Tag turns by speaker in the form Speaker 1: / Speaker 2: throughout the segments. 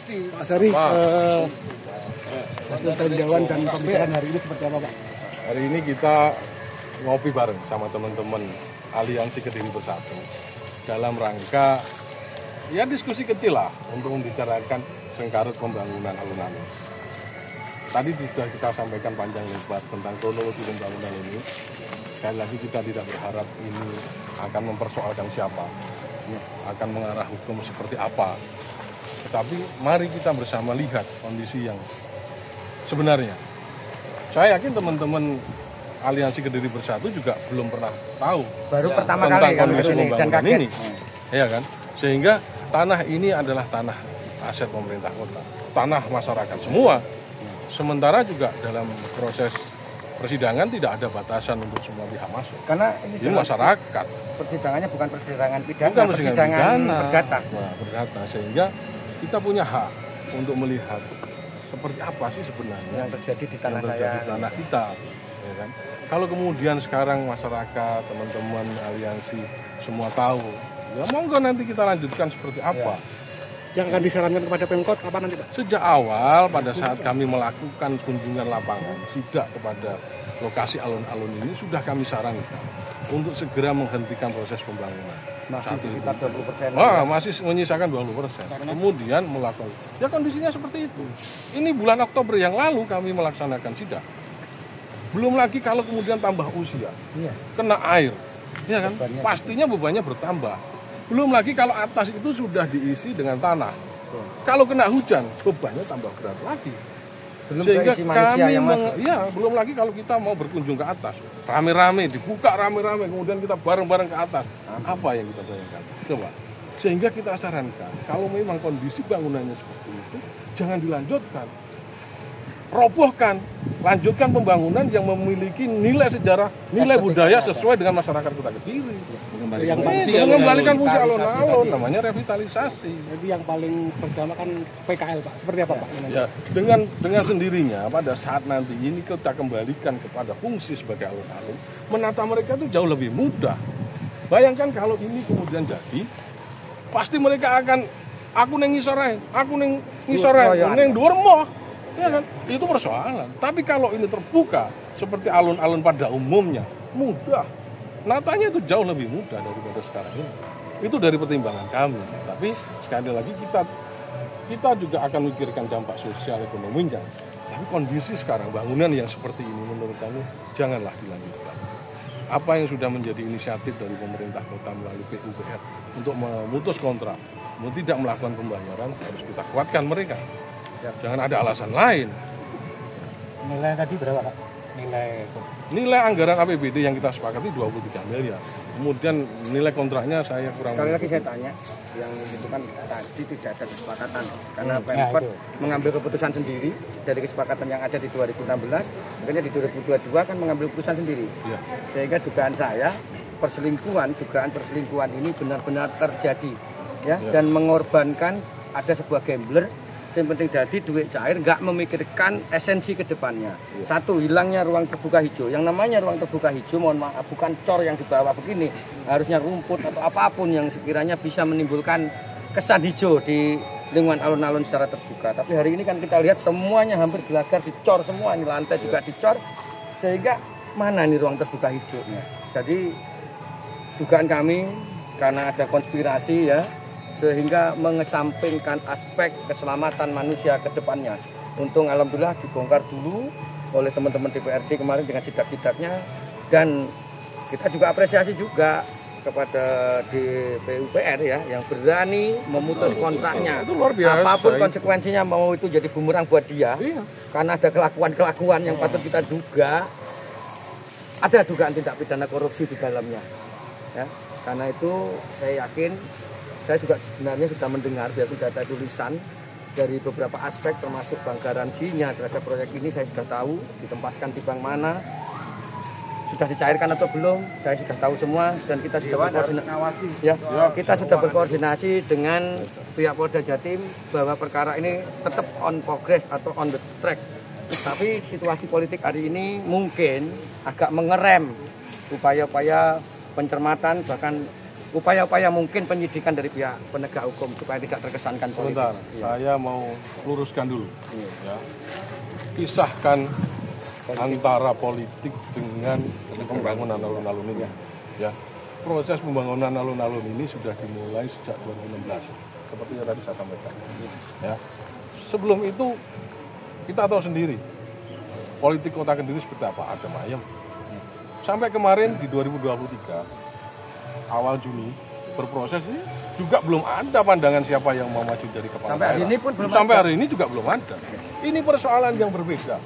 Speaker 1: Pak Sari, hasil tinjauan dan pembicaraan hari ini seperti apa Pak?
Speaker 2: Hari ini kita ngopi bareng sama teman-teman Aliansi Kediri Bersatu dalam rangka ya diskusi kecil lah untuk membicarakan sengkarut pembangunan alun-alun. Tadi sudah kita sampaikan panjang lebar tentang kronologi pembangunan ini. Sekali lagi kita tidak berharap ini akan mempersoalkan siapa, akan mengarah hukum seperti apa. Tetapi mari kita bersama lihat kondisi yang sebenarnya. Saya yakin teman-teman Aliansi Kediri Bersatu juga belum pernah tahu
Speaker 3: baru pertama
Speaker 2: tentang
Speaker 3: kali
Speaker 2: kondisi
Speaker 3: ini dan
Speaker 2: pembangunan
Speaker 3: kaget.
Speaker 2: ini. Ya kan? Sehingga tanah ini adalah tanah aset pemerintah kota, tanah masyarakat semua. Sementara juga dalam proses persidangan tidak ada batasan untuk semua pihak masuk.
Speaker 3: Karena ini
Speaker 2: masyarakat.
Speaker 3: Persidangannya bukan persidangan pidana,
Speaker 2: Bukan
Speaker 3: persidangan perdata.
Speaker 2: Nah, perdata. Sehingga kita punya hak untuk melihat seperti apa sih sebenarnya
Speaker 3: yang terjadi di tanah
Speaker 2: di tanah kita. Ya kan? Kalau kemudian sekarang masyarakat, teman-teman aliansi semua tahu, ya monggo nanti kita lanjutkan seperti apa.
Speaker 1: Ya. Yang akan disarankan kepada Pemkot kapan nanti Pak?
Speaker 2: Sejak awal pada saat kami melakukan kunjungan lapangan, sidak kepada lokasi alun-alun ini sudah kami sarankan untuk segera menghentikan proses pembangunan.
Speaker 3: Masih sekitar 20%.
Speaker 2: Masih menyisakan 20%. Kemudian melakukan, ya kondisinya seperti itu. Ini bulan Oktober yang lalu kami melaksanakan sidak. Belum lagi kalau kemudian tambah usia, kena air, ya kan? Pastinya bebannya bertambah. Belum lagi kalau atas itu sudah diisi dengan tanah. Kalau kena hujan, bebannya tambah berat lagi. Sehingga kami belum lagi kalau kita mau berkunjung ke atas, rame-rame, dibuka rame-rame, kemudian kita bareng-bareng ke atas. Apa yang kita bayangkan? Coba. Sehingga kita sarankan, kalau memang kondisi bangunannya seperti itu, jangan dilanjutkan. Robohkan, lanjutkan pembangunan yang memiliki nilai sejarah, nilai budaya sesuai dengan masyarakat Kota Kediri. Mengembalikan fungsi alun-alun, namanya revitalisasi.
Speaker 1: Jadi yang paling pertama kan PKL Pak, seperti apa Pak?
Speaker 2: Ya, dengan sendirinya pada saat nanti ini kita kembalikan kepada fungsi sebagai alun-alun, menata mereka itu jauh lebih mudah. Bayangkan kalau ini kemudian jadi, pasti mereka akan aku neng ngisore, neng dhuwur moh. Ya kan? Itu persoalan. Tapi kalau ini terbuka seperti alun-alun pada umumnya, mudah. Natanya itu jauh lebih mudah daripada sekarang ini. Itu dari pertimbangan kami. Tapi sekali lagi kita juga akan memikirkan dampak sosial ekonominya. Tapi kondisi sekarang bangunan yang seperti ini menurut kami janganlah dilanjutkan. Apa yang sudah menjadi inisiatif dari pemerintah kota melalui PUPR untuk memutus kontrak, tidak melakukan pembayaran, harus kita kuatkan mereka. Jangan ada alasan lain.
Speaker 1: Nilai tadi berapa Pak?
Speaker 2: Nilai anggaran APBD yang kita sepakati 23 miliar. Kemudian nilai kontraknya saya kurang.
Speaker 3: Sekali lagi saya tanya, yang itu kan tadi tidak ada kesepakatan karena Pemkot mengambil keputusan sendiri dari kesepakatan yang ada di 2016, makanya di 2022 kan mengambil keputusan sendiri. Ya. Sehingga dugaan saya dugaan perselingkuhan ini benar-benar terjadi, ya. Dan mengorbankan ada sebuah gambler. Yang penting jadi duit cair, nggak memikirkan esensi ke depannya. Satu, hilangnya ruang terbuka hijau. Yang namanya ruang terbuka hijau, mohon maaf, bukan cor yang di bawah begini. Harusnya rumput atau apapun yang sekiranya bisa menimbulkan kesan hijau di lingkungan alun-alun secara terbuka. Tapi hari ini kan kita lihat semuanya hampir gelagar dicor semua. Ini lantai juga dicor. Sehingga mana nih ruang terbuka hijaunya? Jadi dugaan kami karena ada konspirasi ya, sehingga mengesampingkan aspek keselamatan manusia ke depannya. Untung alhamdulillah dibongkar dulu oleh teman-teman DPRD kemarin dengan sidak-sidaknya, dan kita juga apresiasi juga kepada PUPR ya yang berani memutus kontraknya. Itu luar biasa. Apapun konsekuensinya, mau itu jadi bumerang buat dia. Karena ada kelakuan-kelakuan yang patut kita duga. Ada dugaan tindak pidana korupsi di dalamnya. Ya, karena itu saya yakin, saya juga sebenarnya sudah mendengar, biar tidak ada tulisan dari beberapa aspek termasuk bank garansinya terhadap proyek ini. Saya sudah tahu ditempatkan di bank mana, sudah dicairkan atau belum, saya sudah tahu semua, dan kita sudah berkoordinasi. Kita sudah berkoordinasi dengan pihak Polda Jatim bahwa perkara ini tetap on progress atau on the track. Tapi situasi politik hari ini mungkin agak mengerem upaya-upaya pencermatan, bahkan upaya-upaya mungkin penyidikan dari pihak penegak hukum supaya tidak terkesankan politik.
Speaker 2: Sebentar, saya mau luruskan dulu. Ya. Pisahkan antara politik dengan pembangunan alun-alun ini. Ya. Proses pembangunan alun-alun ini sudah dimulai sejak 2016, seperti yang tadi saya sampaikan. Ya. Sebelum itu kita tahu sendiri politik Kota Kediri seperti apa, adem ayem. Sampai kemarin di 2023 awal Juni berproses ini juga belum ada pandangan siapa yang mau maju dari kepala
Speaker 3: sampai hari ini pun belum
Speaker 2: sampai hari ini juga belum ada. Ini persoalan yang berbeda,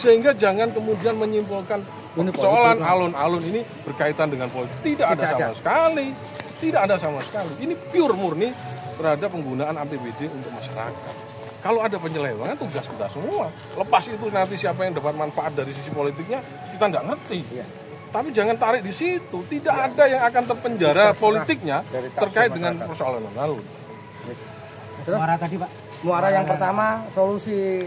Speaker 2: sehingga jangan kemudian menyimpulkan persoalan alun-alun ini berkaitan dengan politik. Tidak ada sama sekali, tidak ada sama sekali. Ini pure murni terhadap penggunaan APBD untuk masyarakat. Kalau ada penyelewengan, tugas kita semua. Lepas itu nanti siapa yang dapat manfaat dari sisi politiknya, kita nggak ngerti. Tapi jangan tarik di situ. Tidak ada yang akan terpenjara politiknya terkait dengan persoalan alun-alun.
Speaker 3: Muara tadi, Pak. Muara yang pertama, solusi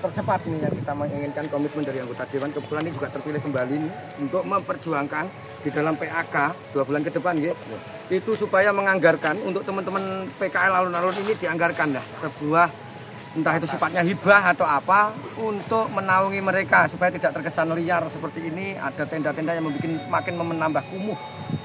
Speaker 3: tercepat ini yang kita menginginkan, komitmen dari anggota Dewan. Kebetulan ini juga terpilih kembali nih, untuk memperjuangkan di dalam PAK 2 bulan ke depan ya. Itu supaya menganggarkan untuk teman-teman PKL alun-alun ini dianggarkan dah sebuah entah itu sifatnya hibah atau apa untuk menaungi mereka supaya tidak terkesan liar seperti ini. Ada tenda-tenda yang makin menambah kumuh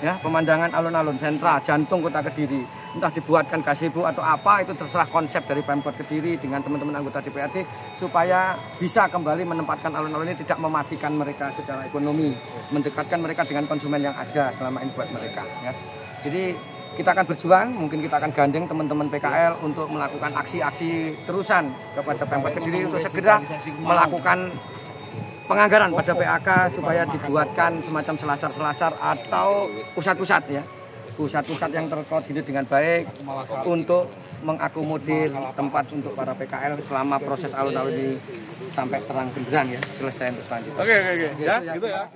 Speaker 3: ya, pemandangan alun-alun sentra jantung Kota Kediri. Entah dibuatkan gazebo atau apa, itu terserah konsep dari Pemkot Kediri dengan teman-teman anggota DPRD supaya bisa kembali menempatkan alun-alun ini, tidak mematikan mereka secara ekonomi, mendekatkan mereka dengan konsumen yang ada selama ini buat mereka ya. Jadi kita akan berjuang, mungkin kita akan gandeng teman-teman PKL untuk melakukan aksi-aksi terusan kepada Pemkot Kediri untuk segera melakukan penganggaran pada PAK supaya dibuatkan semacam selasar-selasar atau pusat-pusat ya. Pusat-pusat yang terkoordinir dengan baik untuk mengakomodir tempat untuk para PKL selama proses alun-alun ini sampai terang benderang ya, selesai untuk selanjutnya.
Speaker 2: Oke. Ya, gitu ya.